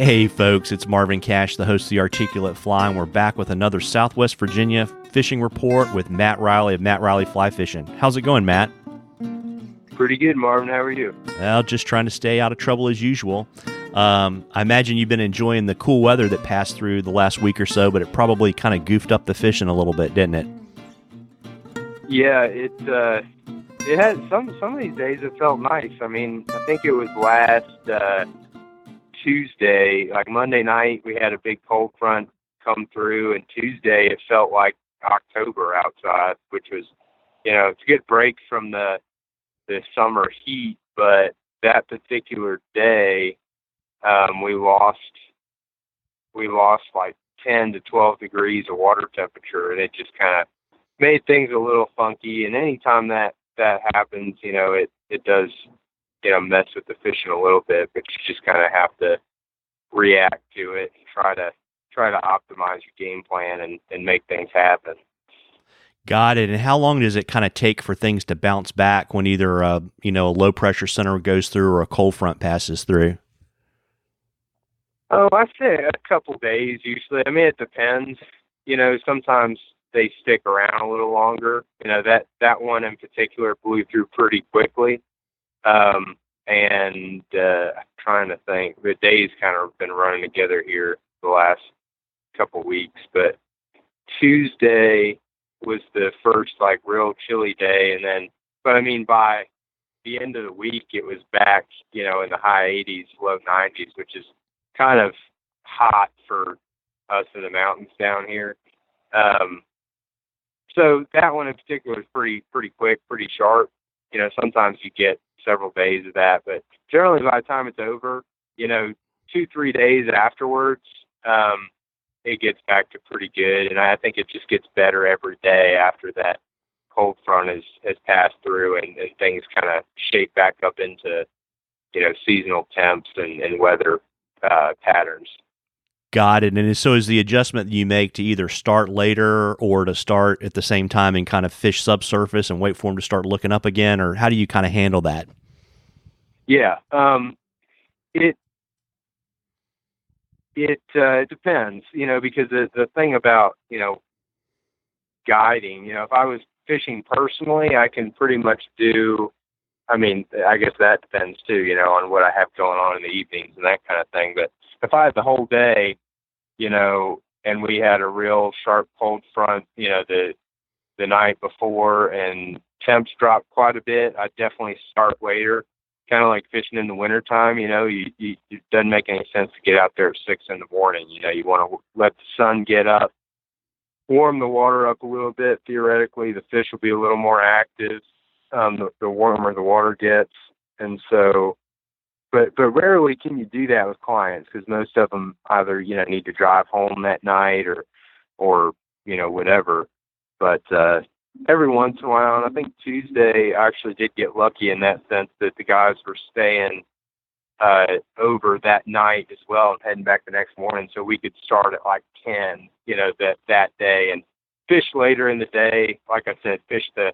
Hey folks, it's Marvin Cash, the host of The Articulate Fly, and we're back with another Southwest Virginia fishing report with Matt Reilly of Matt Reilly Fly Fishing. How's it going, Matt? Pretty good, Marvin. How are you? Well, just trying to stay out of trouble as usual. I imagine you've been enjoying the cool weather that passed through the last week or so, but it probably kind of goofed up the fishing a little bit, didn't it? Yeah, it had some of these days it felt nice. I mean, I think it was last Tuesday, like Monday night, we had a big cold front come through, and Tuesday it felt like October outside, which was, it's a good break from the summer heat. But that particular day, we lost like 10 to 12 degrees of water temperature, and it just kind of made things a little funky. And anytime that happens, it does, mess with the fishing a little bit, but you just kind of have to react to it and try to optimize your game plan and make things happen. Got it. And how long does it kind of take for things to bounce back when either a low pressure center goes through or a cold front passes through? Oh, I'd say a couple days usually. I mean, it depends. Sometimes they stick around a little longer. That one in particular blew through pretty quickly. I'm trying to think. The days kind of been running together here the last couple weeks, but Tuesday was the first like real chilly day, but I mean by the end of the week it was back, in the high 80s, low 90s, which is kind of hot for us in the mountains down here. So that one in particular was pretty quick, pretty sharp. Sometimes you get several days of that, but generally by the time it's over, 2-3 days afterwards, it gets back to pretty good. And I think it just gets better every day after that cold front has passed through and things kind of shape back up into, seasonal temps and weather patterns. Got it. And so is the adjustment you make to either start later or to start at the same time and kind of fish subsurface and wait for them to start looking up again, or how do you kind of handle that? Yeah. It depends, because the thing about, guiding, if I was fishing personally, I can pretty much do, I mean, I guess that depends too, on what I have going on in the evenings and that kind of thing. But if I had the whole day, and we had a real sharp cold front, the night before and temps dropped quite a bit, I'd definitely start later. Kind of like fishing in the wintertime, it doesn't make any sense to get out there at 6 in the morning. You want to let the sun get up, warm the water up a little bit. Theoretically, the fish will be a little more active the warmer the water gets. And so, but rarely can you do that with clients because most of them either, need to drive home that night or whatever. But every once in a while, and I think Tuesday I actually did get lucky in that sense that the guys were staying over that night as well and heading back the next morning, so we could start at like 10, that day and fish later in the day. Like I said, fish the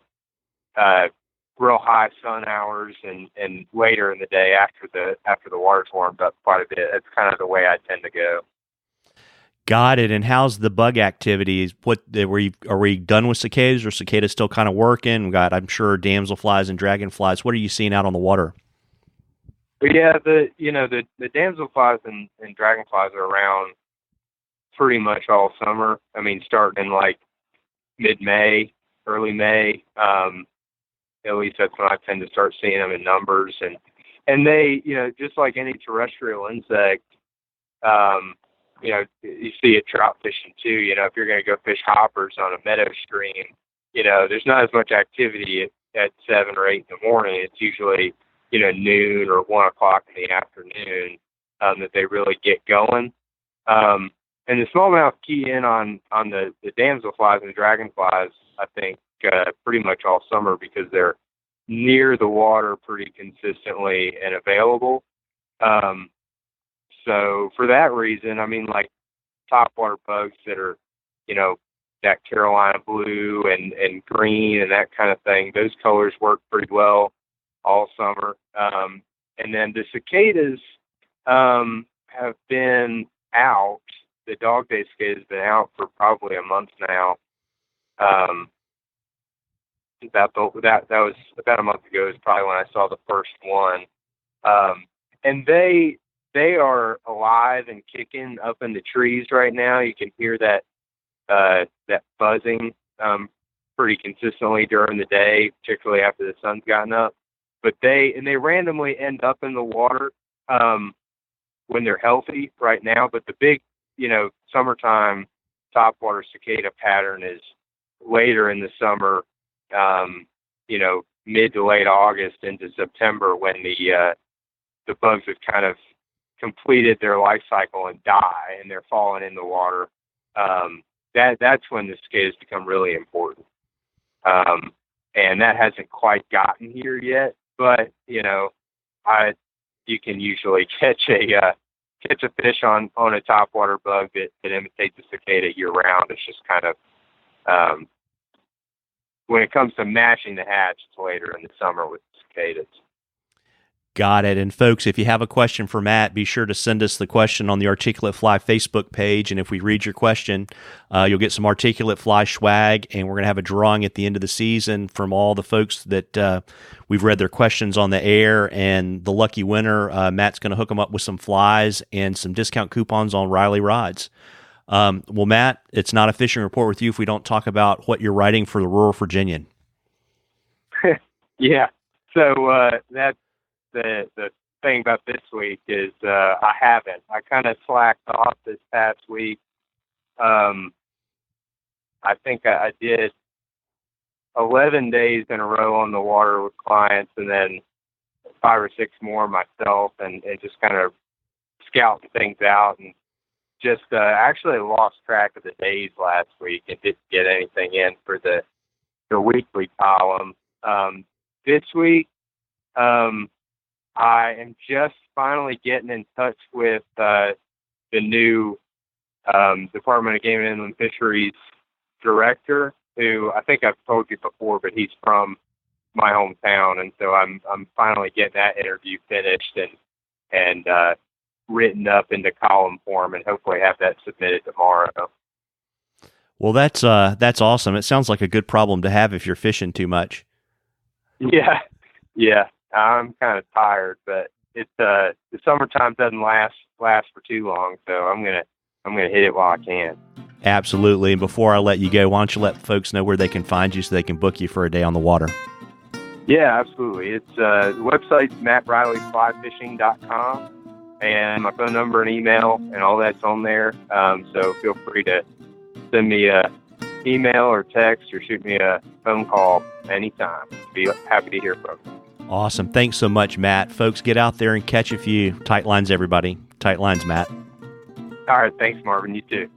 real high sun hours and later in the day after the water's warmed up quite a bit. That's kind of the way I tend to go. Got it. And how's the bug activities? Are we done with cicadas, or cicadas still kind of working? We got, I'm sure, damselflies and dragonflies. What are you seeing out on the water? But yeah, the damselflies and dragonflies are around pretty much all summer. I mean, starting in like mid-May, early May. At least that's when I tend to start seeing them in numbers, and they, just like any terrestrial insect, you see it trout fishing too. If you're going to go fish hoppers on a meadow stream, there's not as much activity at 7 or 8 in the morning. It's usually, noon or 1 o'clock in the afternoon that they really get going. And the smallmouth key in on the damselflies and dragonflies, I think, pretty much all summer because they're near the water pretty consistently and available. So for that reason, I mean, like topwater bugs that are, that Carolina blue and green and that kind of thing, those colors work pretty well all summer. And then the cicadas have been out. The dog day skate has been out for probably a month now. That was about a month ago. Is probably when I saw the first one. And they are alive and kicking up in the trees right now. You can hear that buzzing pretty consistently during the day, particularly after the sun's gotten up. But they randomly end up in the water when they're healthy right now. But the big, summertime topwater cicada pattern is later in the summer, mid to late August into September, when the bugs have kind of completed their life cycle and die, and they're falling in the water. That's when the cicadas become really important. And that hasn't quite gotten here yet, but you can usually catch a fish on a topwater bug that imitates a cicada year round. It's just kind of when it comes to matching the hatch, it's later in the summer with cicadas. Got it. And folks, if you have a question for Matt, be sure to send us the question on the Articulate Fly Facebook page. And if we read your question, you'll get some Articulate Fly swag. And we're going to have a drawing at the end of the season from all the folks that we've read their questions on the air. And the lucky winner, Matt's going to hook them up with some flies and some discount coupons on Reilly rods. Well, Matt, it's not a fishing report with you if we don't talk about what you're writing for the Rural Virginian. Yeah. So that's the thing about this week is I haven't. I kind of slacked off this past week. I think I did 11 days in a row on the water with clients, and then 5 or 6 more myself, and just kind of scouting things out, and just actually lost track of the days last week and didn't get anything in for the weekly column. This week, I am just finally getting in touch with the new Department of Game and Inland Fisheries director, who I think I've told you before, but he's from my hometown, and so I'm finally getting that interview finished and written up into column form, and hopefully have that submitted tomorrow. Well, that's awesome. It sounds like a good problem to have if you're fishing too much. Yeah. I'm kind of tired, but it's the summertime doesn't last for too long, so I'm gonna hit it while I can. Absolutely. And before I let you go, why don't you let folks know where they can find you so they can book you for a day on the water? Yeah, absolutely. It's the website's MattReillyFlyFishing.com, and my phone number and email and all that's on there. So feel free to send me a email or text or shoot me a phone call anytime. Be happy to hear from you. Awesome. Thanks so much, Matt. Folks, get out there and catch a few. Tight lines, everybody. Tight lines, Matt. All right. Thanks, Marvin. You too.